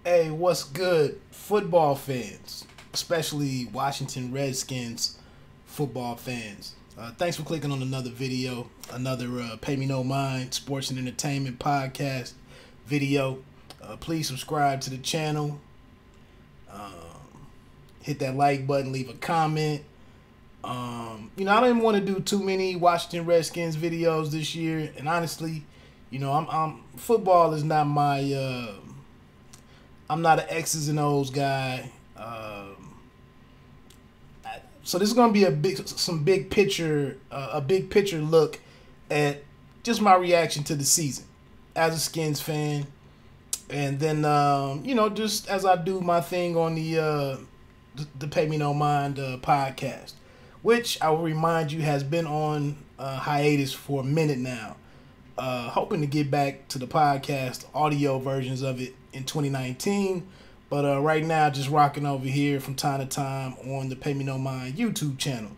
Hey, what's good, football fans, especially Washington Redskins football fans? Thanks for clicking on another video, another Pay Me No Mind sports and entertainment podcast video. Please subscribe to the channel, hit that like button, leave a comment. I didn't want to do too many Washington Redskins videos this year, and honestly, I'm football is not my. I'm not an X's and O's guy. So this is gonna be a big picture look at just my reaction to the season as a Skins fan, and then just as I do my thing on the Pay Me No Mind podcast, which I will remind you has been on hiatus for a minute now. Hoping to get back to the podcast audio versions of it in 2019, but right now just rocking over here from time to time on the Pay Me No Mind YouTube channel.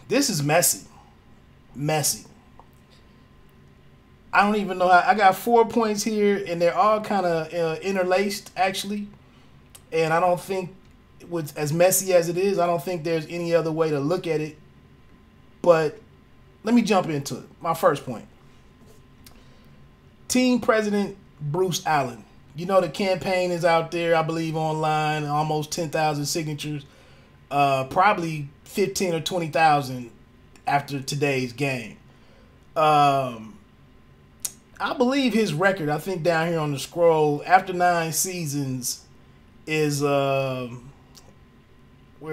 This is messy. I don't even know how. I got 4 points here, and they're all kind of interlaced actually, and I don't think, with as messy as it is, I don't think there's any other way to look at it. But let me jump into it. My first point. Team President Bruce Allen. You know, the campaign is out there, I believe, online, almost 10,000 signatures. Probably 15 or 20,000 after today's game. I believe his record, I think down here on the scroll, after 9 seasons is, where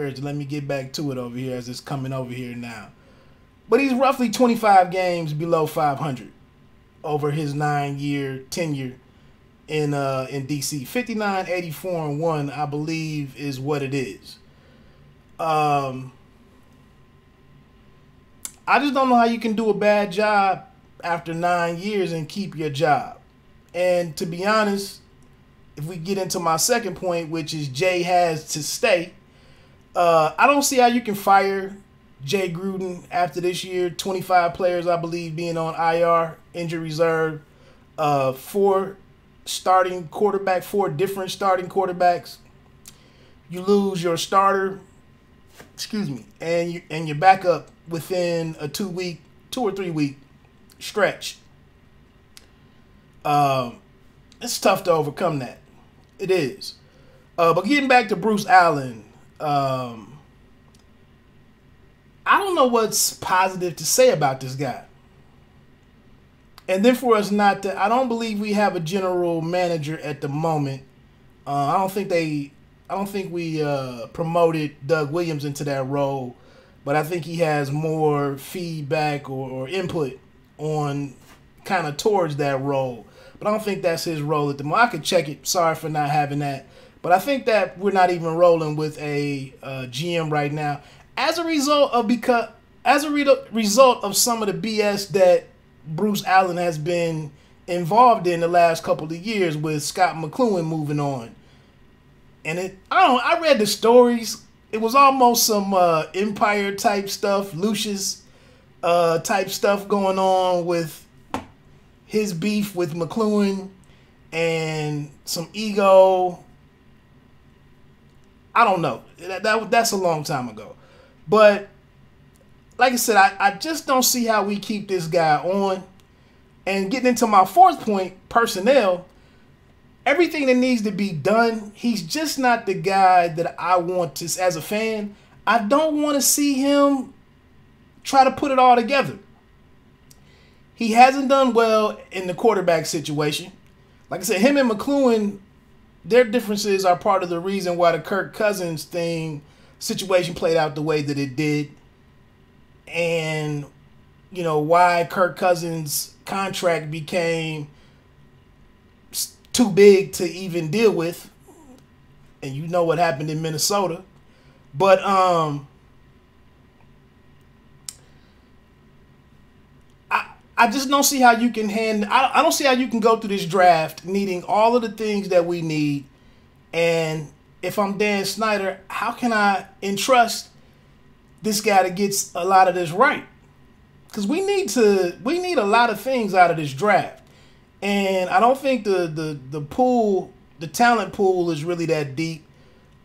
is it? Let me get back to it over here as it's coming over here now. But he's roughly 25 games below 500 over his 9-year tenure in DC. 59, 84, and 1, I believe, is what it is. I just don't know how you can do a bad job after 9 years and keep your job. And to be honest, if we get into my second point, which is Jay has to stay, I don't see how you can fire Jay Gruden after this year. 25 players, I believe, being on IR, injury reserve, 4 different starting quarterbacks. You lose your starter, and your backup within a 2 or 3 week stretch. It's tough to overcome that. It is. But getting back to Bruce Allen, I don't know what's positive to say about this guy. And then for us not to, I don't believe we have a general manager at the moment. I don't think we promoted Doug Williams into that role, but I think he has more feedback or input on kind of towards that role. But I don't think that's his role at the moment. I could check it. Sorry for not having that. But I think that we're not even rolling with a GM right now, as a result of some of the BS that Bruce Allen has been involved in the last couple of years, with Scott McCloughan moving on. And I read the stories. It was almost some Empire type stuff, Lucius type stuff going on with his beef with McCloughan and some ego. I don't know. That's a long time ago. But like I said, I just don't see how we keep this guy on. And getting into my fourth point, personnel, everything that needs to be done, he's just not the guy that I want to, as a fan. I don't want to see him try to put it all together. He hasn't done well in the quarterback situation. Like I said, him and McCloughan, their differences are part of the reason why the Kirk Cousins situation played out the way that it did. And, why Kirk Cousins' contract became too big to even deal with. And you know what happened in Minnesota. But I just don't see how you can I don't see how you can go through this draft needing all of the things that we need. And if I'm Dan Snyder, how can I entrust this guy to get a lot of this right? Because we need a lot of things out of this draft. And I don't think the pool, the talent pool, is really that deep,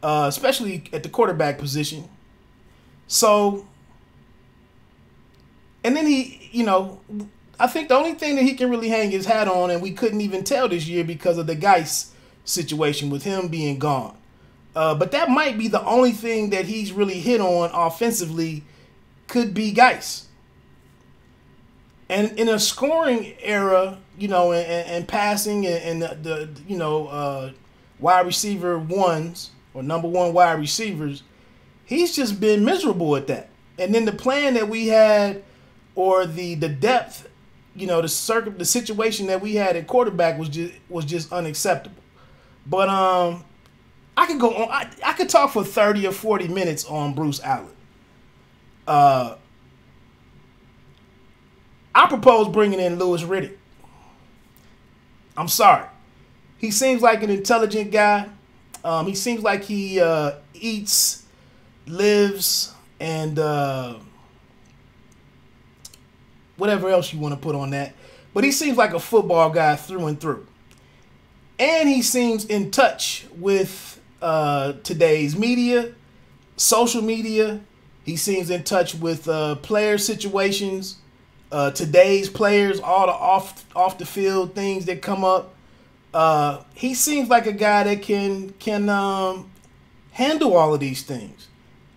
especially at the quarterback position. So, and then I think the only thing that he can really hang his hat on, and we couldn't even tell this year because of the Geis situation with him being gone. But that might be the only thing that he's really hit on offensively, could be Geis. And in a scoring era, and passing and wide receiver ones or number one wide receivers, he's just been miserable at that. And then the plan that we had, or the depth, the situation that we had at quarterback was just unacceptable. But I could go on. I could talk for 30 or 40 minutes on Bruce Allen. Uh, I propose bringing in Louis Riddick. I'm sorry. He seems like an intelligent guy. He seems like he eats, lives, and whatever else you want to put on that. But he seems like a football guy through and through. And he seems in touch with today's media, social media. He seems in touch with player situations, today's players, all the off the field things that come up. He seems like a guy that can handle all of these things.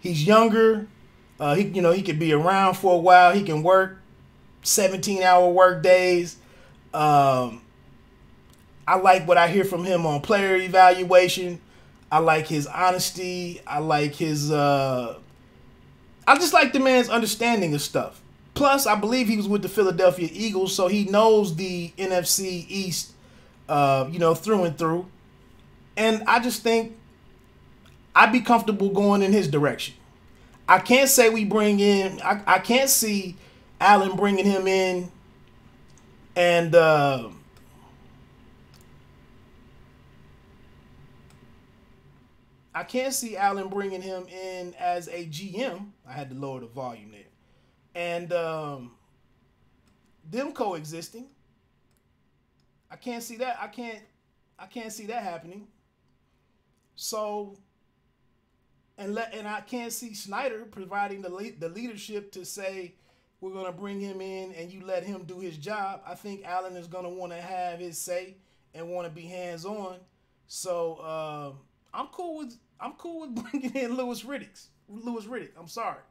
He's younger. He could be around for a while. He can work 17-hour work days. I like what I hear from him on player evaluation. I like his honesty. I like his. I just like the man's understanding of stuff. Plus, I believe he was with the Philadelphia Eagles, so he knows the NFC East, through and through. And I just think I'd be comfortable going in his direction. I can't say we bring in. I can't see Allen bringing him in and. I can't see Allen bringing him in as a GM. I had to lower the volume there. And them coexisting. I can't see that. I can't see that happening. So and I can't see Snyder providing the leadership to say we're going to bring him in and you let him do his job. I think Allen is going to want to have his say and want to be hands on. So I'm cool with bringing in Louis Riddick. I'm sorry.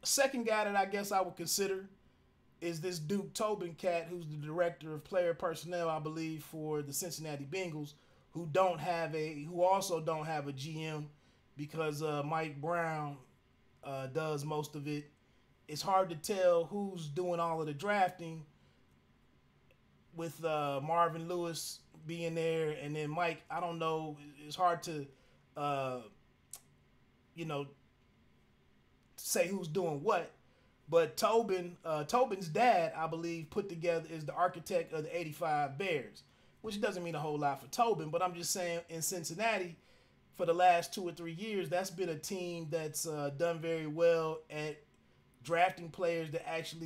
Second guy that I guess I would consider is this Duke Tobin cat, who's the director of player personnel, I believe, for the Cincinnati Bengals, who also don't have a GM because Mike Brown does most of it. It's hard to tell who's doing all of the drafting with Marvin Lewis being there, and then Mike. I don't know. It's hard to, say who's doing what. But Tobin's dad, I believe, is the architect of the '85 Bears, which doesn't mean a whole lot for Tobin. But I'm just saying, in Cincinnati, for the last 2 or 3 years, that's been a team that's done very well at drafting players that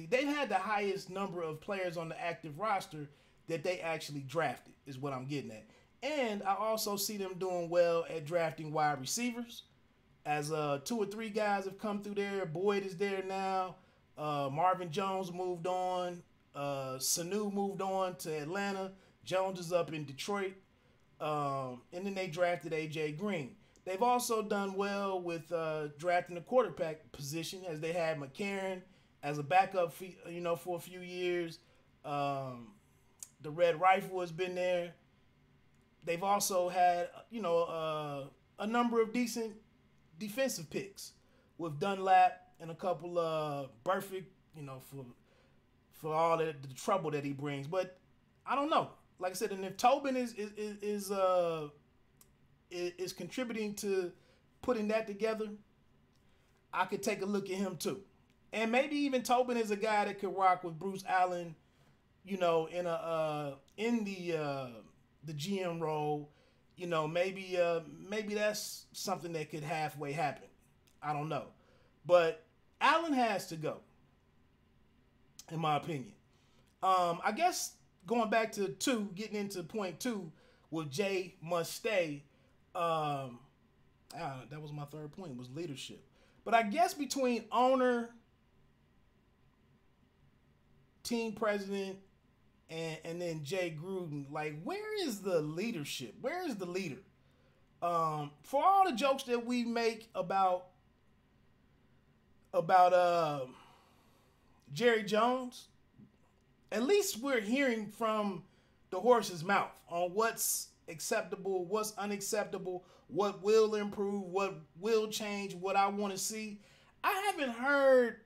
they've had the highest number of players on the active roster that they actually drafted, is what I'm getting at. And I also see them doing well at drafting wide receivers, as 2 or 3 guys have come through there. Boyd is there now. Marvin Jones moved on. Sanu moved on to Atlanta. Jones is up in Detroit. And then they drafted A.J. Green. They've also done well with drafting the quarterback position, as they had McCarron as a backup, for a few years. The Red Rifle has been there. They've also had, a number of decent defensive picks with Dunlap and a couple of Burfict, for all the trouble that he brings. But I don't know. Like I said, and if Tobin is contributing to putting that together, I could take a look at him too. And maybe even Tobin is a guy that could rock with Bruce Allen, in the GM role. Maybe that's something that could halfway happen. I don't know. But Allen has to go, in my opinion. I guess going back to getting into point two, with Jay must stay. That was my third point, was leadership. But I guess between owner, team president, and then Jay Gruden, like, where is the leadership? Where is the leader? For all the jokes that we make about Jerry Jones, at least we're hearing from the horse's mouth on what's acceptable, what's unacceptable, what will improve, what will change, what I want to see. I haven't heard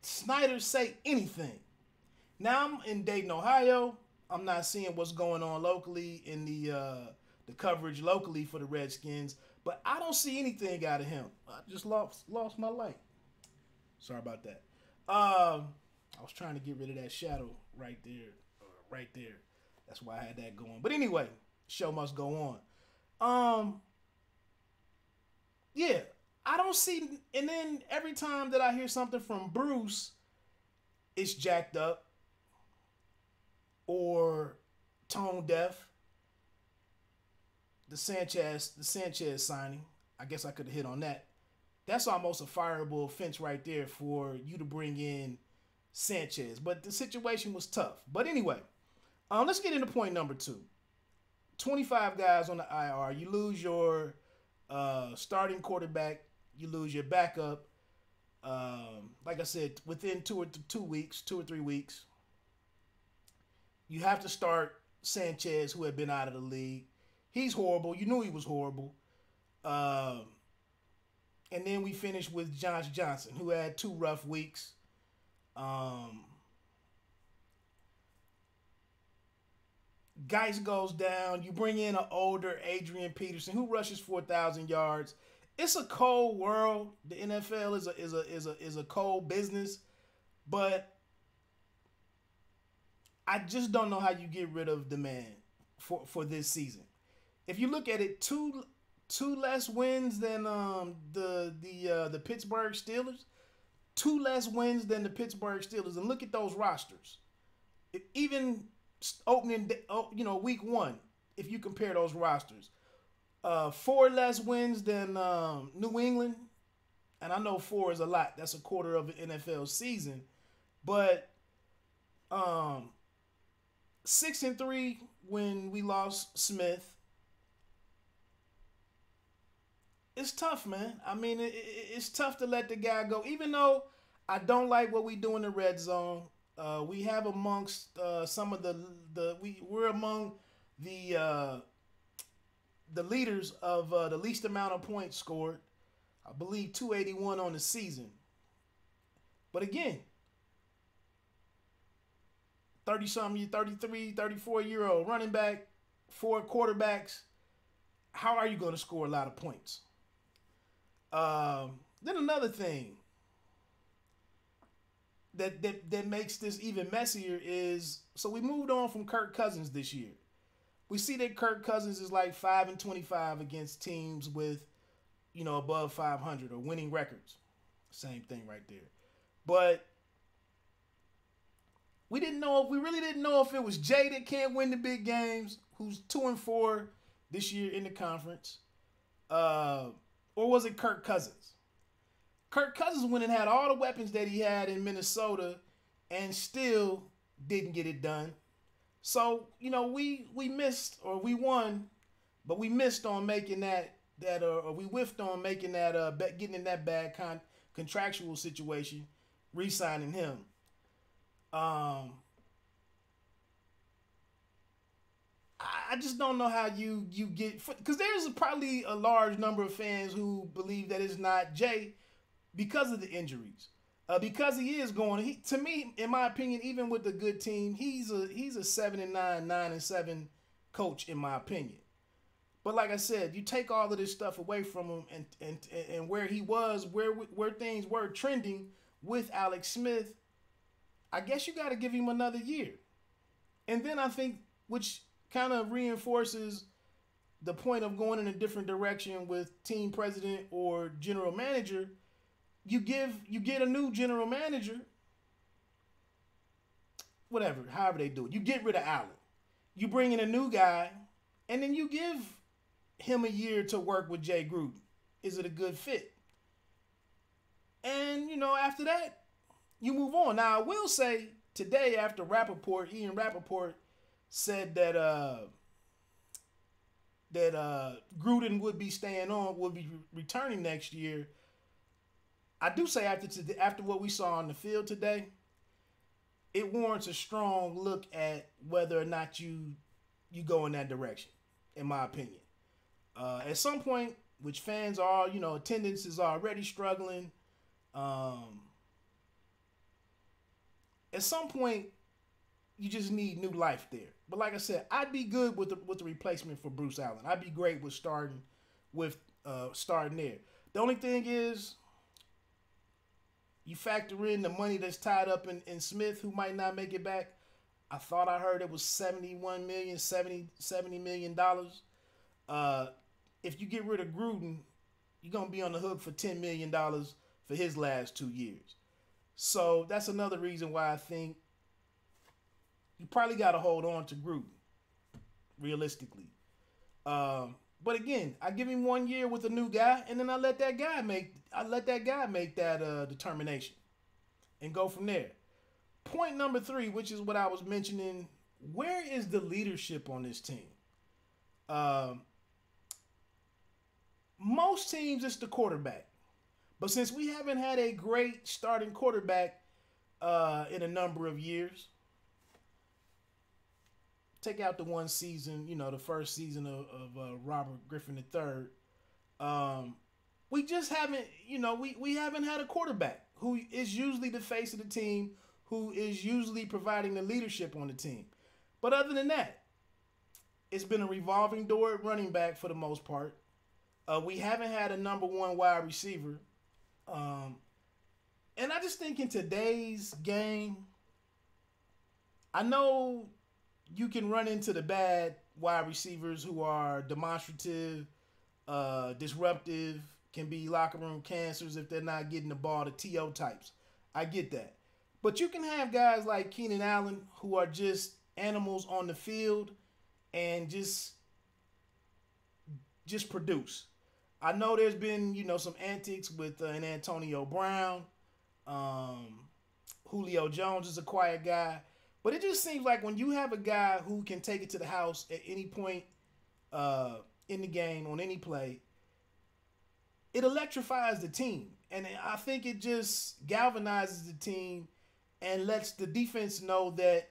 Snyder say anything. Now I'm in Dayton, Ohio. I'm not seeing what's going on locally in the coverage locally for the Redskins, but I don't see anything out of him. I just lost my light. Sorry about that. I was trying to get rid of that shadow right there. That's why I had that going. But anyway, show must go on. Yeah, I don't see. And then every time that I hear something from Bruce, it's jacked up or tone deaf. The Sanchez signing, I guess I could have hit on that. That's almost a fireable offense right there for you to bring in Sanchez. But the situation was tough. But anyway, let's get into point number 2. 25 guys on the IR. You lose your starting quarterback. You lose your backup. Like I said, within 2 or 3 weeks, you have to start Sanchez, who had been out of the league. He's horrible. You knew he was horrible. And then we finished with Josh Johnson, who had 2 rough weeks. Geis goes down. You bring in an older Adrian Peterson, who rushes for 1,000 yards. It's a cold world. The NFL is a cold business, but I just don't know how you get rid of the man for this season. If you look at it, two less wins than the Pittsburgh Steelers, 2 less wins than the Pittsburgh Steelers, and look at those rosters. Even opening, week 1, if you compare those rosters, 4 less wins than New England, and I know 4 is a lot. That's a quarter of an NFL season, but 6-3 when we lost Smith. It's tough, man. I mean, it's tough to let the guy go. Even though I don't like what we do in the red zone, we have amongst some of we're among the leaders of the least amount of points scored. I believe 281 on the season. But again, 30-something, 33, 34-year-old running back, 4 quarterbacks. How are you going to score a lot of points? Then another thing that makes this even messier is, so we moved on from Kirk Cousins this year. We see that Kirk Cousins is like 5-25 against teams with, above 500 or winning records. Same thing right there. But we really didn't know if it was Jay that can't win the big games, who's 2-4 this year in the conference, or was it Kirk Cousins? Kirk Cousins went and had all the weapons that he had in Minnesota and still didn't get it done. So, we missed, or we won, but we missed on making or we whiffed on making that, getting in that bad contractual situation, re-signing him. I just don't know how you get, because there's probably a large number of fans who believe that it's not Jay because of the injuries. Because he is going, to me, in my opinion, even with the good team, he's a 7-9, 9-7 coach, in my opinion. But like I said, you take all of this stuff away from him and where he was, where things were trending with Alex Smith, I guess you got to give him another year. And then I think, which kind of reinforces the point of going in a different direction with team president or general manager, you get a new general manager whatever, however they do it. You get rid of Allen. You bring in a new guy, and then you give him a year to work with Jay Gruden. Is it a good fit? And, after that, you move on. Now, I will say today after Ian Rappaport said that Gruden would be would be returning next year. I do say after what we saw on the field today, it warrants a strong look at whether or not you go in that direction, in my opinion. At some point, which fans are, attendance is already struggling. At some point, you just need new life there. But like I said, I'd be good with the replacement for Bruce Allen. I'd be great with starting there. The only thing is, you factor in the money that's tied up in Smith, who might not make it back. I thought I heard it was $71 million, $70 million. If you get rid of Gruden, you're going to be on the hook for $10 million for his last 2 years. So that's another reason why I think you probably got to hold on to Gruden, realistically. But again, I give him 1 year with a new guy, and then I let that guy make that determination and go from there. Point number 3, which is what I was mentioning, where is the leadership on this team? Most teams, it's the quarterback. But since we haven't had a great starting quarterback in a number of years, take out the one season, the first season of Robert Griffin III. We just haven't, we haven't had a quarterback who is usually the face of the team, who is usually providing the leadership on the team. But other than that, it's been a revolving door at running back for the most part. We haven't had a number 1 wide receiver. And I just think in today's game, I know you can run into the bad wide receivers who are demonstrative, disruptive, can be locker room cancers if they're not getting the ball, the TO types. I get that. But you can have guys like Keenan Allen who are just animals on the field and just produce. I know there's been, some antics with an Antonio Brown. Julio Jones is a quiet guy. But it just seems like when you have a guy who can take it to the house at any point in the game, on any play, it electrifies the team. And I think it just galvanizes the team and lets the defense know that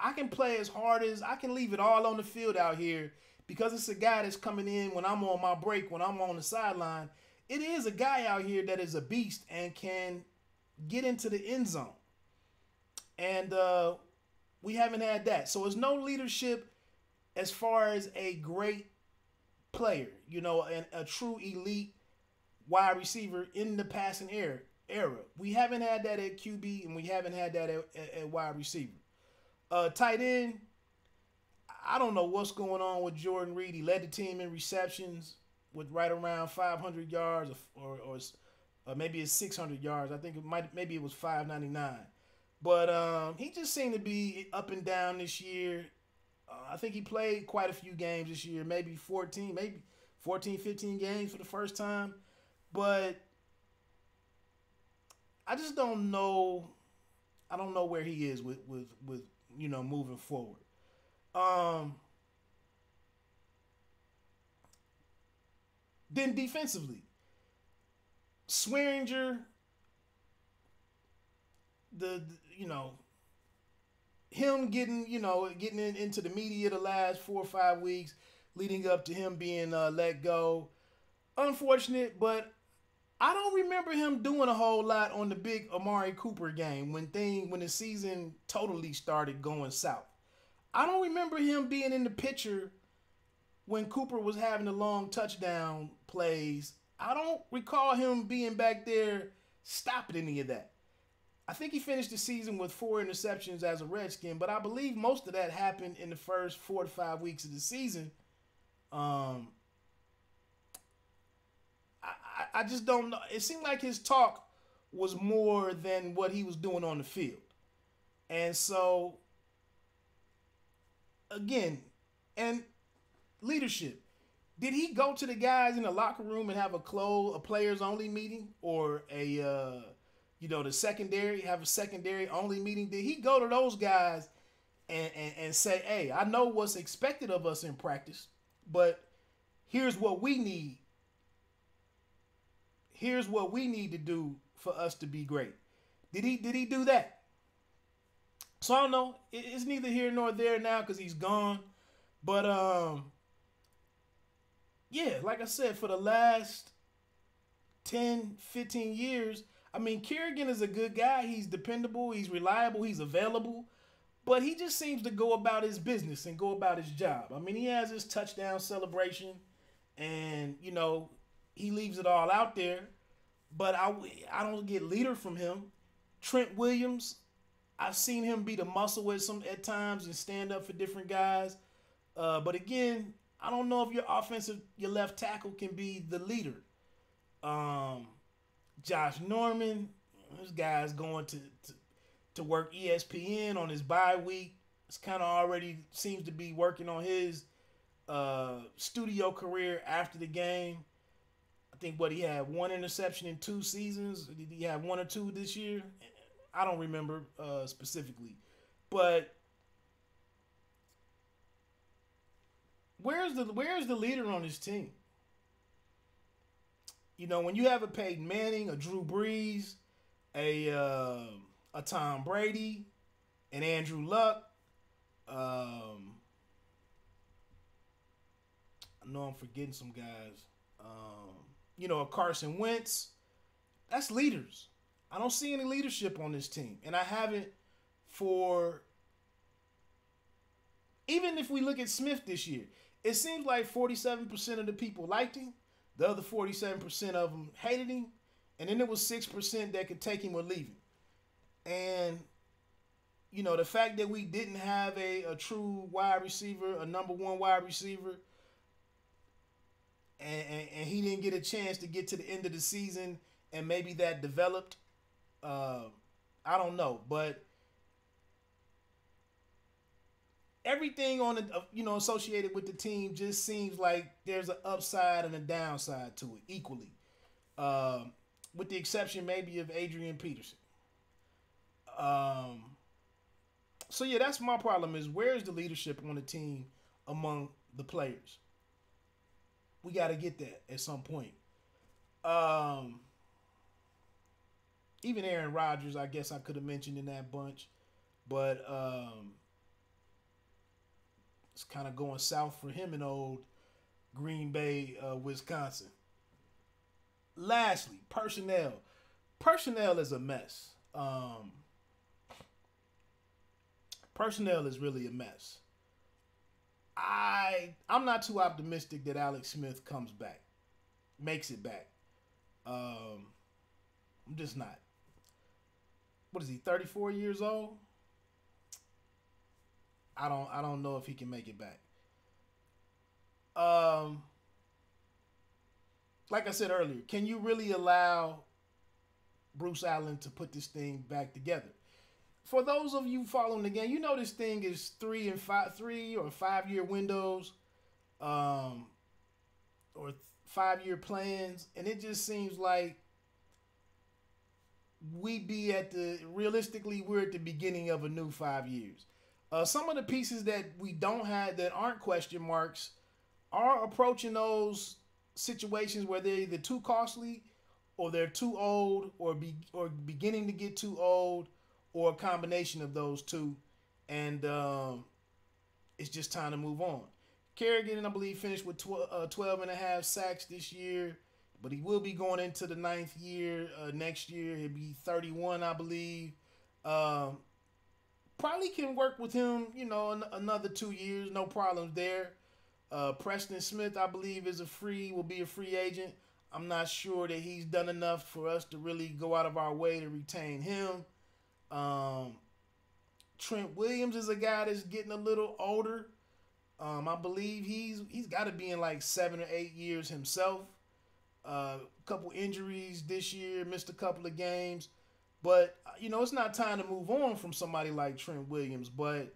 I can play as hard as I can, leave it all on the field out here, because it's a guy that's coming in when I'm on my break, when I'm on the sideline. It is a guy out here that is a beast and can get into the end zone. And we haven't had that. So there's no leadership as far as a great player, and a true elite wide receiver in the passing era. We haven't had that at QB, and we haven't had that at wide receiver. Tight end, I don't know what's going on with Jordan Reed. He led the team in receptions with right around 500 yards, or maybe it's 600 yards. I think maybe it was 599. But he just seemed to be up and down this year. I think he played quite a few games this year, maybe 14, 15 games for the first time. But I just don't know. I don't know where he is with moving forward. Then defensively, Swearinger, him getting into the media the last 4 or 5 weeks leading up to him being let go. Unfortunate, but I don't remember him doing a whole lot on the big Amari Cooper game when the season totally started going south. I don't remember him being in the picture when Cooper was having the long touchdown plays. I don't recall him being back there stopping any of that. I think he finished the season with 4 interceptions as a Redskin, but I believe most of that happened in the first 4 to 5 weeks of the season. I just don't know. It seemed like his talk was more than what he was doing on the field. And so, again, and leadership. Did he go to the guys in the locker room and have a players only meeting, or the secondary, have a secondary only meeting? Did he go to those guys and say, hey, I know what's expected of us in practice, but here's what we need. Here's what we need to do for us to be great. Did he do that? So I don't know. It's neither here nor there now because he's gone. But yeah, like I said, for the last 10, 15 years, I mean, Kerrigan is a good guy. He's dependable. He's reliable. He's available. But he just seems to go about his business and go about his job. I mean, he has his touchdown celebration, and, he leaves it all out there. But I don't get leader from him. Trent Williams, I've seen him be the muscle at times and stand up for different guys. But again, I don't know if your left tackle can be the leader. Josh Norman, this guy's going to work ESPN on his bye week. It's kind of already seems to be working on his studio career after the game. I think he had one interception in 2 seasons. Did he have 1 or 2 this year? I don't remember specifically. But where's the leader on this team? When you have a Peyton Manning, a Drew Brees, a Tom Brady, an Andrew Luck, I know I'm forgetting some guys. A Carson Wentz. That's leaders. I don't see any leadership on this team. And I haven't even if we look at Smith this year, it seems like 47% of the people liked him. The other 47% of them hated him. And then there was 6% that could take him or leave him. And, the fact that we didn't have a true wide receiver, a number 1 wide receiver, and he didn't get a chance to get to the end of the season, and maybe that developed. I don't know, but everything associated with the team just seems like there's an upside and a downside to it equally, with the exception maybe of Adrian Peterson. So yeah, that's my problem. Is where's the leadership on the team among the players? We got to get that at some point. Even Aaron Rodgers, I guess I could have mentioned in that bunch, but it's kind of going south for him in old Green Bay, Wisconsin. Lastly, personnel. Personnel is a mess. Personnel is really a mess. I'm not too optimistic that Alex Smith comes back, makes it back. I'm just not. What is he? 34 years old. I don't know if he can make it back. Like I said earlier, can you really allow Bruce Allen to put this thing back together? For those of you following the game, this thing is 3 or 5 year windows, or 5-year plans, and it just seems like realistically we're at the beginning of a new 5 years. Some of the pieces that we don't have that aren't question marks are approaching those situations where they're either too costly, or they're too old, or beginning to get too old, or a combination of those two, and it's just time to move on. Kerrigan, I believe, finished with 12 and a half sacks this year, but he will be going into the 9th year next year. He'll be 31, I believe. Probably can work with him, another 2 years, no problems there. Preston Smith, I believe, will be a free agent. I'm not sure that he's done enough for us to really go out of our way to retain him. Trent Williams is a guy that's getting a little older. I believe he's got to be in like 7 or 8 years himself. A couple injuries this year, missed a couple of games. But it's not time to move on from somebody like Trent Williams. But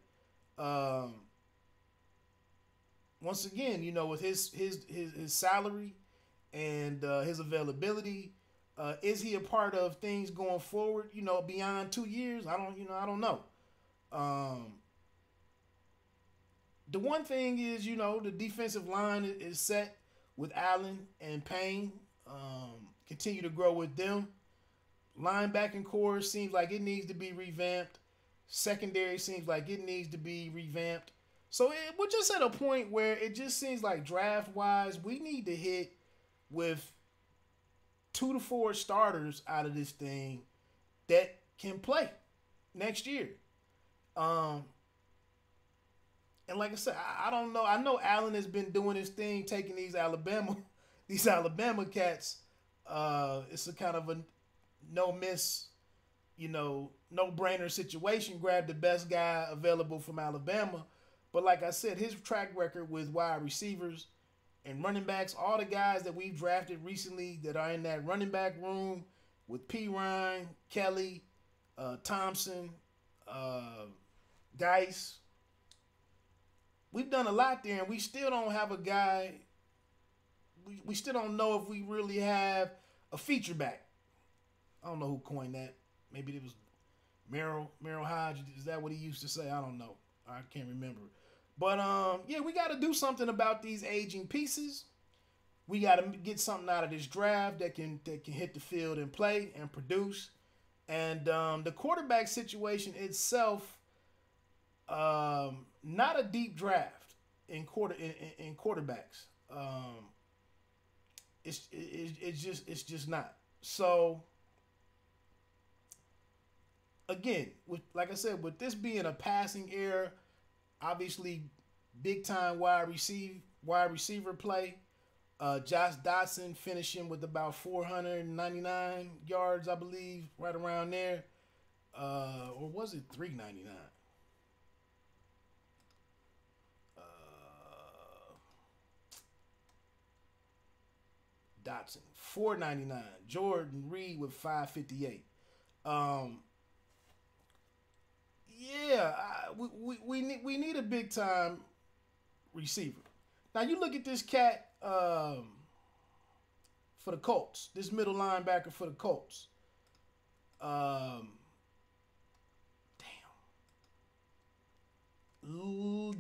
once again, with his salary and his availability, is he a part of things going forward? Beyond 2 years, I don't know. The one thing is, the defensive line is set with Allen and Payne. Continue to grow with them. Linebacking core seems like it needs to be revamped. Secondary seems like it needs to be revamped. So we're just at a point where it just seems like draft-wise, we need to hit with 2 to 4 starters out of this thing that can play next year. And like I said, I don't know. I know Allen has been doing his thing, taking these Alabama cats. It's a kind of a no miss, no brainer situation. Grab the best guy available from Alabama. But like I said, his track record with wide receivers and running backs, all the guys that we've drafted recently that are in that running back room with P. Ryan, Kelly, Thompson, Geis. We've done a lot there, and we still don't have a guy. We still don't know if we really have a feature back. I don't know who coined that. Maybe it was Merrill Hodge. Is that what he used to say? I don't know. I can't remember. But we got to do something about these aging pieces. We got to get something out of this draft that can hit the field and play and produce. And the quarterback situation itself, not a deep draft in quarterbacks. It's just not. So again, like I said, with this being a passing era, obviously big time wide receiver play. Josh Dotson finishing with about 499 yards, I believe, right around there. Or was it 399? Dotson 499. Jordan Reed with 558. We need a big time receiver. Now you look at this cat for the Colts. This middle linebacker for the Colts.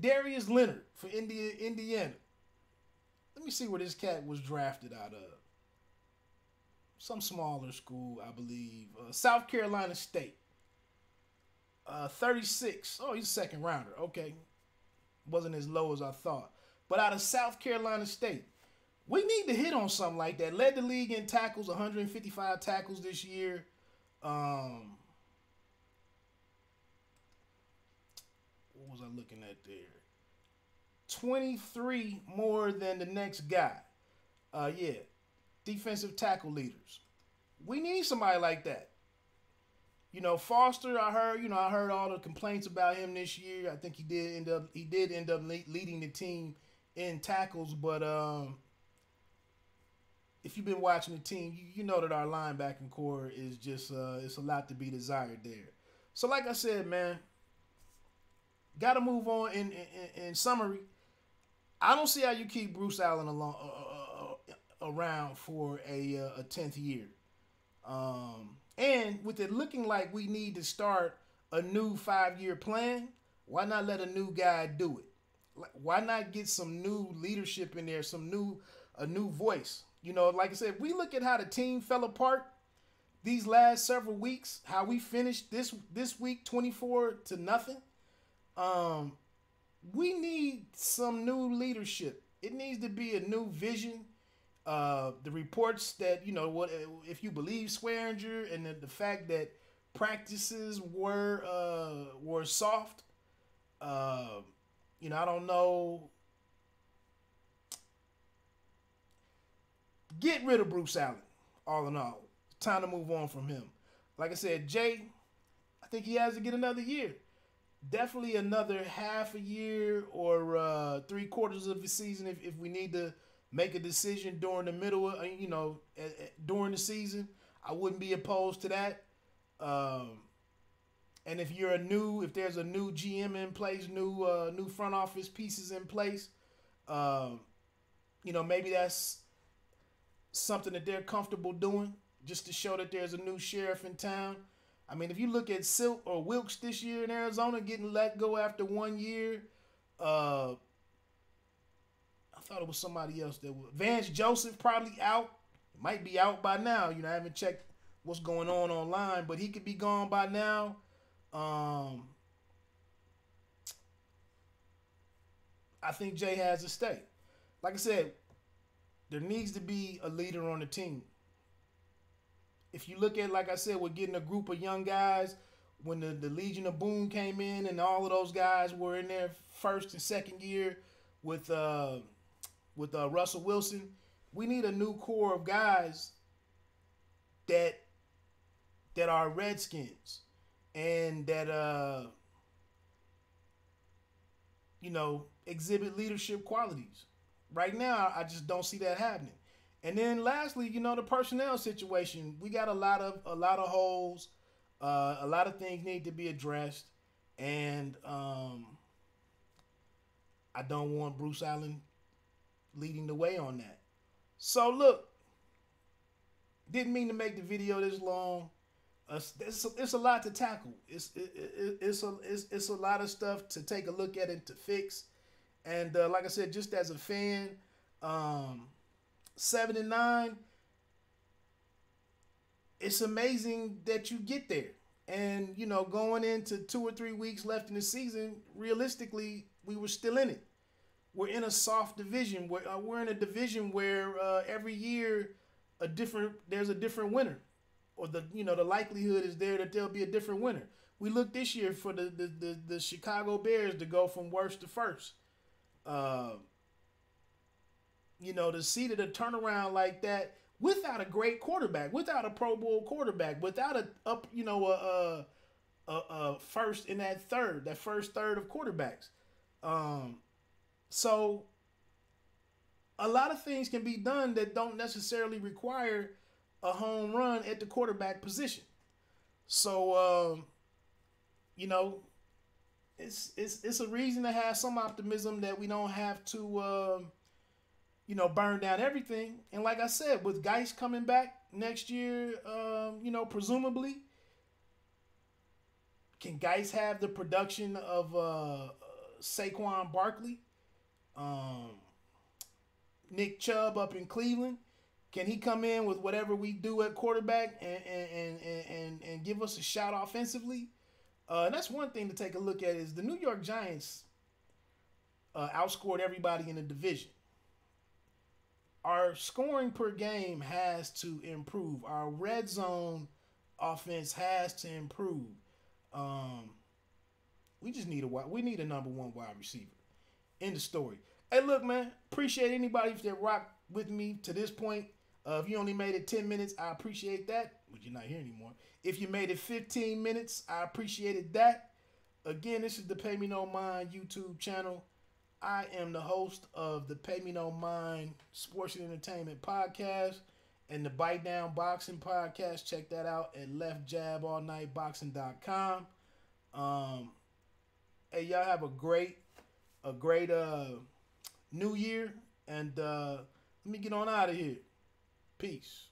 Darius Leonard for Indiana. Let me see where this cat was drafted out of. Some smaller school, I believe. South Carolina State. 36. Oh, he's a second rounder. Okay. Wasn't as low as I thought. But out of South Carolina State, we need to hit on something like that. Led the league in tackles, 155 tackles this year. What was I looking at there? 23 more than the next guy. Defensive tackle leaders. We need somebody like that. Foster, I heard all the complaints about him this year. I think he did end up leading the team in tackles, but if you've been watching the team, you know that our linebacking core is just it's a lot to be desired there. So like I said, man, got to move on. In summary, I don't see how you keep Bruce Allen around for a 10th year. And with it looking like we need to start a new 5-year plan, why not let a new guy do it? Why not get some new leadership in there, a new voice? Like I said, we look at how the team fell apart these last several weeks, how we finished this week 24-0. We need some new leadership. It needs to be a new vision. The reports that, what if you believe Swearinger and the fact that practices were soft, I don't know. Get rid of Bruce Allen, all in all. Time to move on from him. Like I said, Jay, I think he has to get another year. Definitely another half a year or 3/4 of the season if we need to make a decision during the middle of, during the season. I wouldn't be opposed to that. And if there's a new GM in place, new front office pieces in place, maybe that's something that they're comfortable doing just to show that there's a new sheriff in town. I mean, if you look at Silk or Wilkes this year in Arizona getting let go after 1 year, I thought it was somebody else that was. Vance Joseph probably out. Might be out by now. I haven't checked what's going on online, but he could be gone by now. I think Jay has to stay. Like I said, there needs to be a leader on the team. If you look at, like I said, we're getting a group of young guys. When the Legion of Boom came in, and all of those guys were in their first and second year with Russell Wilson, we need a new core of guys that are Redskins and that exhibit leadership qualities. Right now, I just don't see that happening. And then lastly, the personnel situation. We got a lot of holes. A lot of things need to be addressed, and I don't want Bruce Allen leading the way on that. So look, didn't mean to make the video this long. It's a lot to tackle. It's a lot of stuff to take a look at and to fix. And like I said, just as a fan, 7-9, it's amazing that you get there. And going into 2 or 3 weeks left in the season, realistically, we were still in it. We're in a soft division. We're in a division where every year there's a different winner, or the likelihood is there that there'll be a different winner. We look this year for the Chicago Bears to go from worst to first. To see that a turnaround like that without a great quarterback, without a Pro Bowl quarterback, without a first in that first third of quarterbacks. So a lot of things can be done that don't necessarily require a home run at the quarterback position. So it's a reason to have some optimism that we don't have to burn down everything. And like I said, with Geis coming back next year, presumably, can Geis have the production of Saquon Barkley, Nick Chubb up in Cleveland? Can he come in with whatever we do at quarterback and give us a shot offensively? And that's one thing to take a look at is the New York Giants outscored everybody in the division. Our scoring per game has to improve. Our red zone offense has to improve. We just need a number one wide receiver. End of story. Hey, look, man, appreciate anybody that rocked with me to this point. If you only made it 10 minutes, I appreciate that. But you're not here anymore. If you made it 15 minutes, I appreciated that. Again, this is the Pay Me No Mind YouTube channel. I am the host of the Pay Me No Mind Sports and Entertainment Podcast and the Bite Down Boxing Podcast. Check that out at leftjaballnightboxing.com. Hey, y'all have a great new year. And let me get on out of here. Peace.